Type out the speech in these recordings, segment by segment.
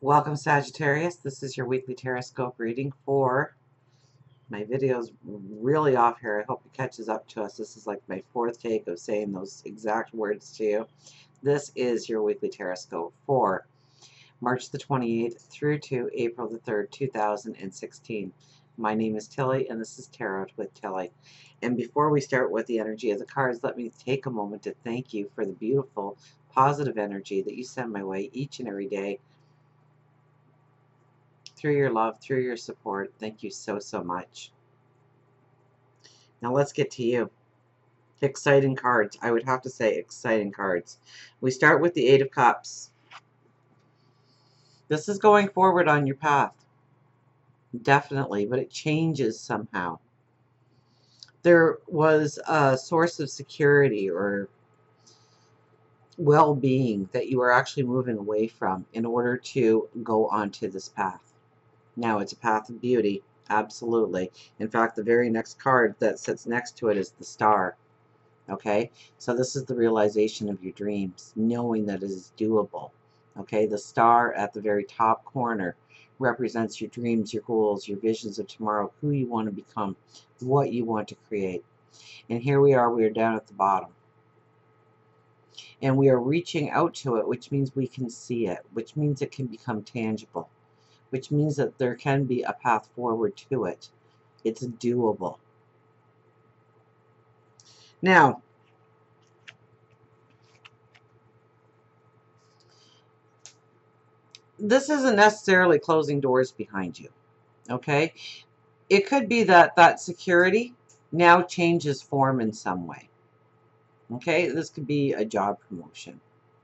Welcome, Sagittarius. This is your weekly Teroscope reading for my video's really off here. I hope it catches up to us. This is like my fourth take of saying those exact words to you. This is your weekly Teroscope for March the 28th through to April the 3rd, 2016. My name is Tilly, and this is Tarot with Tilly. And before we start with the energy of the cards, let me take a moment to thank you for the beautiful, positive energy that you send my way each and every day through your love, through your support. Thank you so, so much. Now let's get to you. Exciting cards. I would have to say exciting cards. We start with the Eight of Cups. This is going forward on your path. Definitely, but it changes somehow. There was a source of security or well-being that you are actually moving away from in order to go onto this path. Now, it's a path of beauty. Absolutely. In fact, the very next card that sits next to it is the Star. Okay, so this is the realization of your dreams, knowing that it is doable. Okay, the star at the very top corner represents your dreams, your goals, your visions of tomorrow, who you want to become, what you want to create. And here we are down at the bottom. And we are reaching out to it, which means we can see it, which means it can become tangible, which means that there can be a path forward to it. It's doable. Now, this isn't necessarily closing doors behind you, okay? It could be that that security now changes form in some way, okay? This could be a job promotion,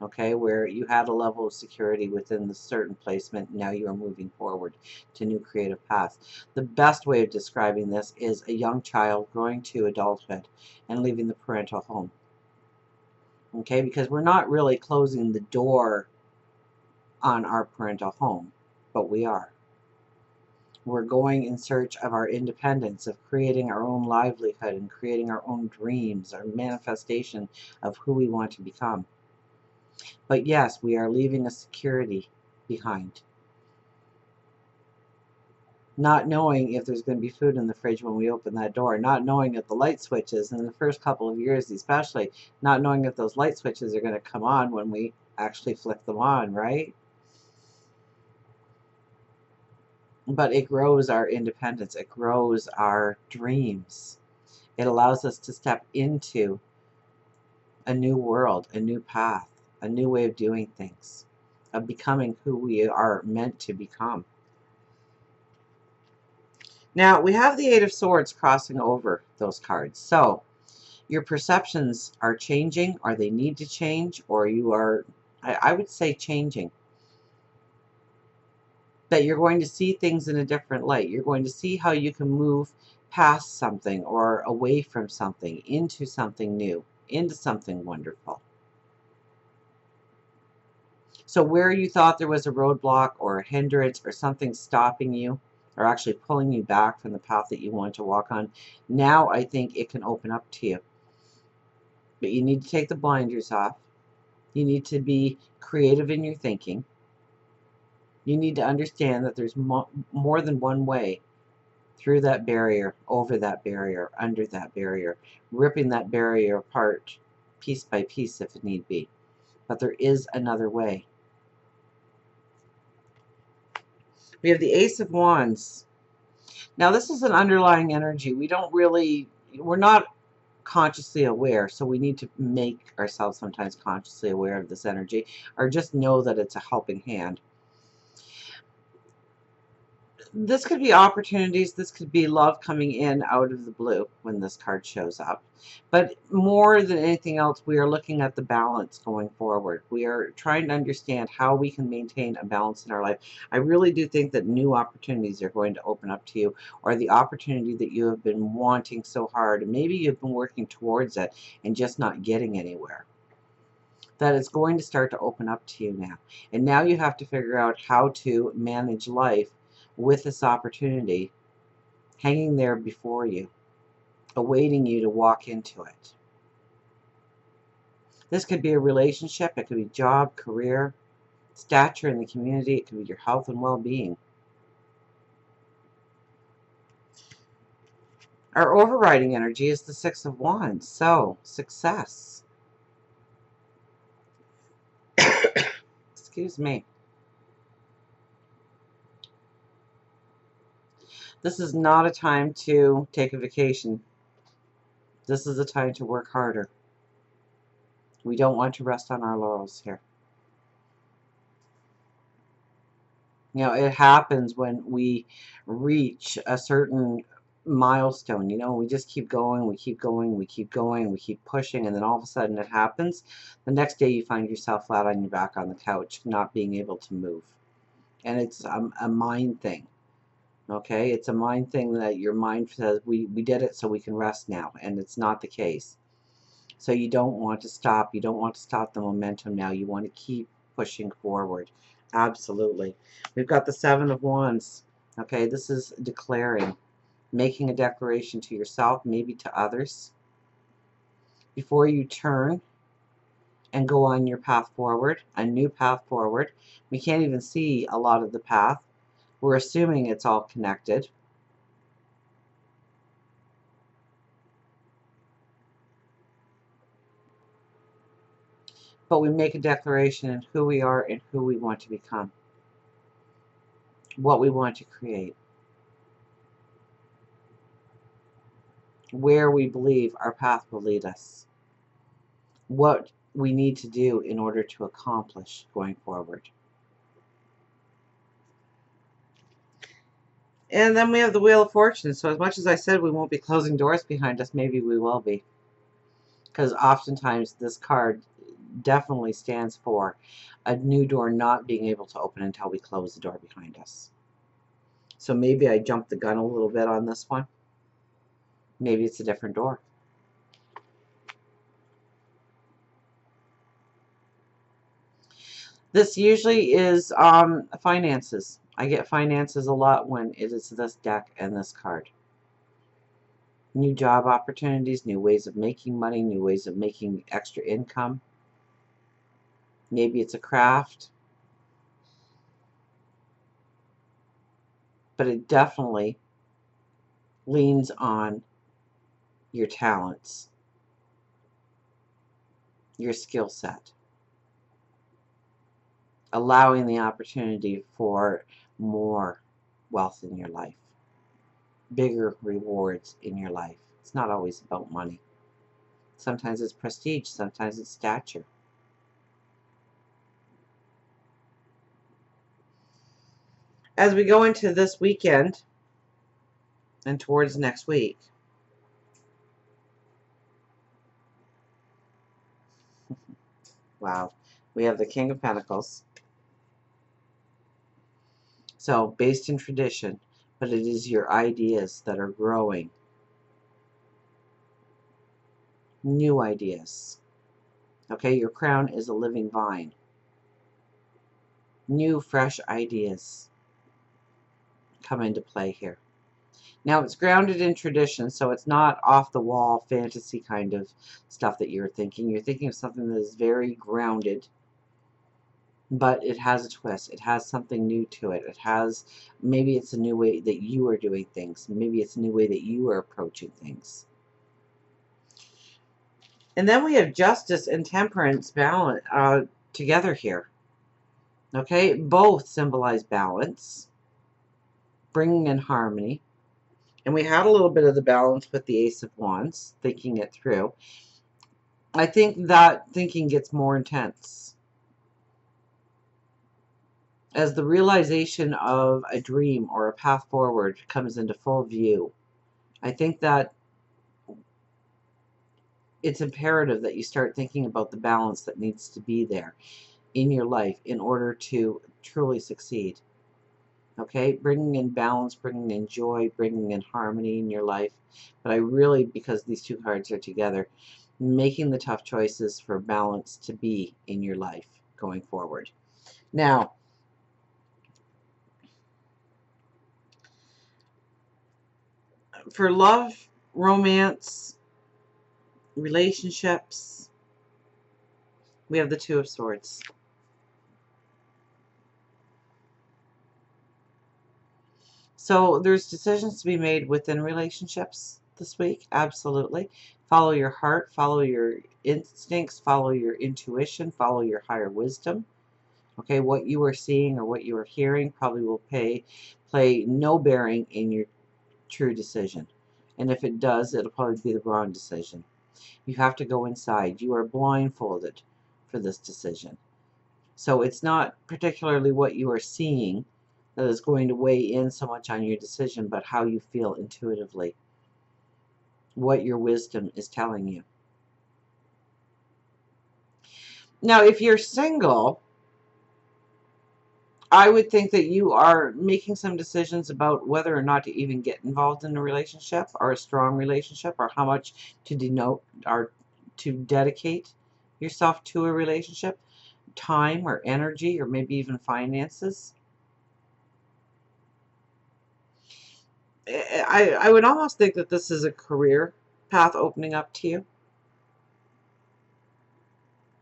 okay, where you had a level of security within the certain placement. Now you are moving forward to new creative paths. The best way of describing this is a young child growing to adulthood and leaving the parental home, okay? Because we're not really closing the door on our parental home, but we are. We're going in search of our independence, of creating our own livelihood and creating our own dreams, our manifestation of who we want to become. But yes, we are leaving a security behind. Not knowing if there's going to be food in the fridge when we open that door, not knowing if the light switches, in the first couple of years especially, not knowing if those light switches are going to come on when we actually flick them on, right? But it grows our independence. It grows our dreams. It allows us to step into a new world, a new path, a new way of doing things, of becoming who we are meant to become. Now, we have the Eight of Swords crossing over those cards. So, your perceptions are changing, or they need to change, or you are, I would say, changing. That you're going to see things in a different light. You're going to see how you can move past something or away from something into something new, into something wonderful. So where you thought there was a roadblock or a hindrance or something stopping you or actually pulling you back from the path that you want to walk on, now I think it can open up to you. But you need to take the blinders off. You need to be creative in your thinking. You need to understand that there's more than one way through that barrier, over that barrier, under that barrier, ripping that barrier apart piece by piece if it need be. But there is another way. We have the Ace of Wands. Now, this is an underlying energy. We're not consciously aware, so we need to make ourselves sometimes consciously aware of this energy, or just know that it's a helping hand. This could be opportunities. This could be love coming in out of the blue when this card shows up. But more than anything else, we are looking at the balance going forward. We are trying to understand how we can maintain a balance in our life. I really do think that new opportunities are going to open up to you, or the opportunity that you have been wanting so hard, and maybe you've been working towards it and just not getting anywhere. That is going to start to open up to you now. And now you have to figure out how to manage life with this opportunity hanging there before you, awaiting you to walk into it. This could be a relationship, it could be job, career, stature in the community. It could be your health and well-being. Our overriding energy is the Six of Wands, so success. Excuse me. This is not a time to take a vacation. This is a time to work harder. We don't want to rest on our laurels here. You know, it happens when we reach a certain milestone. You know, we just keep going, we keep going, we keep going, we keep pushing, and then all of a sudden it happens. The next day you find yourself flat on your back on the couch, not being able to move. And it's a mind thing. Okay, it's a mind thing that your mind says, we did it so we can rest now, and it's not the case. So you don't want to stop. You don't want to stop the momentum now. You want to keep pushing forward. Absolutely. We've got the Seven of Wands. Okay, this is declaring, making a declaration to yourself, maybe to others, before you turn and go on your path forward, a new path forward. We can't even see a lot of the path. We're assuming it's all connected. But we make a declaration in who we are and who we want to become, what we want to create, where we believe our path will lead us, what we need to do in order to accomplish going forward. And then we have the Wheel of Fortune. So as much as I said we won't be closing doors behind us, maybe we will be. Because oftentimes this card definitely stands for a new door not being able to open until we close the door behind us. So maybe I jumped the gun a little bit on this one. Maybe it's a different door. This usually is finances. I get finances a lot when it is this deck and this card. New job opportunities, new ways of making money, new ways of making extra income. Maybe it's a craft. But it definitely leans on your talents, your skill set, allowing the opportunity for more wealth in your life, bigger rewards in your life. It's not always about money. Sometimes it's prestige, sometimes it's stature. As we go into this weekend and towards next week, wow, we have the King of Pentacles. So based in tradition, but it is your ideas that are growing. New ideas. Okay, your crown is a living vine. New, fresh ideas come into play here. Now, it's grounded in tradition, so it's not off-the-wall fantasy kind of stuff that you're thinking. You're thinking of something that is very grounded, but it has a twist. It has something new to it. It has, maybe it's a new way that you are doing things. Maybe it's a new way that you are approaching things. And then we have justice and temperance balance together here. Okay, both symbolize balance, bringing in harmony. And we had a little bit of the balance with the Ace of Wands, thinking it through. I think that thinking gets more intense as the realization of a dream or a path forward comes into full view. I think that it's imperative that you start thinking about the balance that needs to be there in your life in order to truly succeed. Okay, bringing in balance, bringing in joy, bringing in harmony in your life. But I really, because these two cards are together, making the tough choices for balance to be in your life going forward. Now, for love, romance, relationships, we have the Two of Swords. So there's decisions to be made within relationships this week. Absolutely. Follow your heart, follow your instincts, follow your intuition, follow your higher wisdom. Okay, what you are seeing or what you are hearing probably will play no bearing in your true decision. And if it does, it'll probably be the wrong decision. You have to go inside. You are blindfolded for this decision. So it's not particularly what you are seeing that is going to weigh in so much on your decision, but how you feel intuitively, what your wisdom is telling you. Now, if you're single, I would think that you are making some decisions about whether or not to even get involved in a relationship or a strong relationship, or how much to denote or to dedicate yourself to a relationship, time or energy, or maybe even finances. I would almost think that this is a career path opening up to you,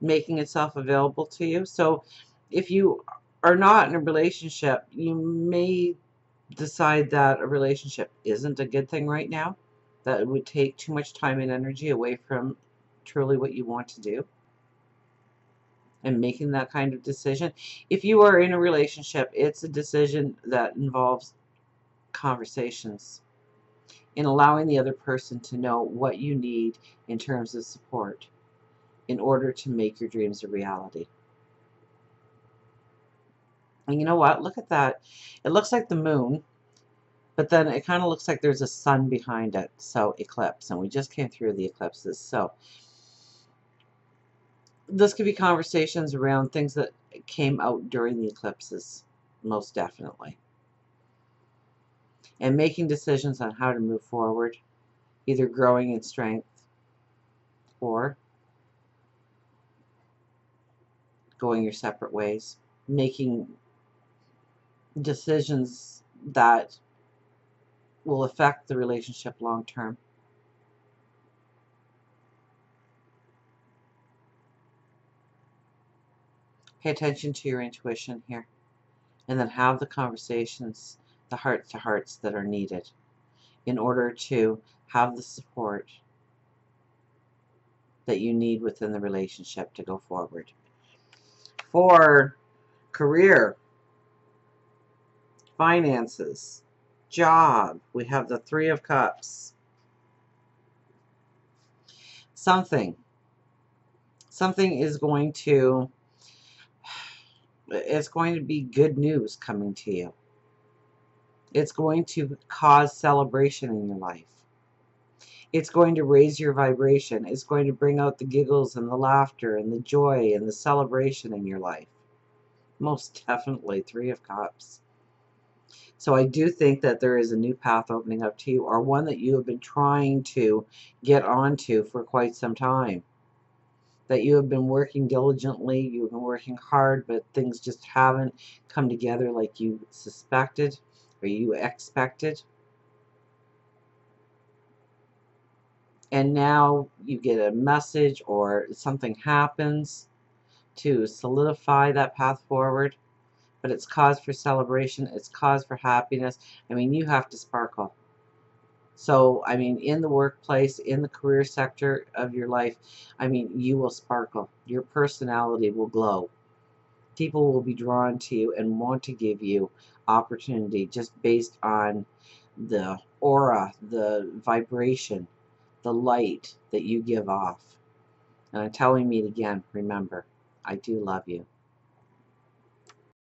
making itself available to you. So if you are not in a relationship, you may decide that a relationship isn't a good thing right now, that it would take too much time and energy away from truly what you want to do, and making that kind of decision. If you are in a relationship, it's a decision that involves conversations, in allowing the other person to know what you need in terms of support in order to make your dreams a reality. And you know what? Look at that. It looks like the moon, but then it kind of looks like there's a sun behind it. So eclipse. And we just came through the eclipses. So this could be conversations around things that came out during the eclipses, most definitely. And making decisions on how to move forward, either growing in strength or going your separate ways, making decisions that will affect the relationship long term. Pay attention to your intuition here, and then have the conversations, the heart to hearts that are needed in order to have the support that you need within the relationship to go forward. For career, finances, job, we have the Three of Cups. Something is going to, it's going to be good news coming to you. It's going to cause celebration in your life. It's going to raise your vibration. It's going to bring out the giggles and the laughter and the joy and the celebration in your life. Most definitely, Three of Cups. So I do think that there is a new path opening up to you, or one that you have been trying to get onto for quite some time. That you have been working diligently, you've been working hard, but things just haven't come together like you suspected or you expected. And now you get a message or something happens to solidify that path forward. But it's cause for celebration. It's cause for happiness. I mean, you have to sparkle. So, I mean, in the workplace, in the career sector of your life, I mean, you will sparkle. Your personality will glow. People will be drawn to you and want to give you opportunity just based on the aura, the vibration, the light that you give off. And until we meet again, remember, I do love you.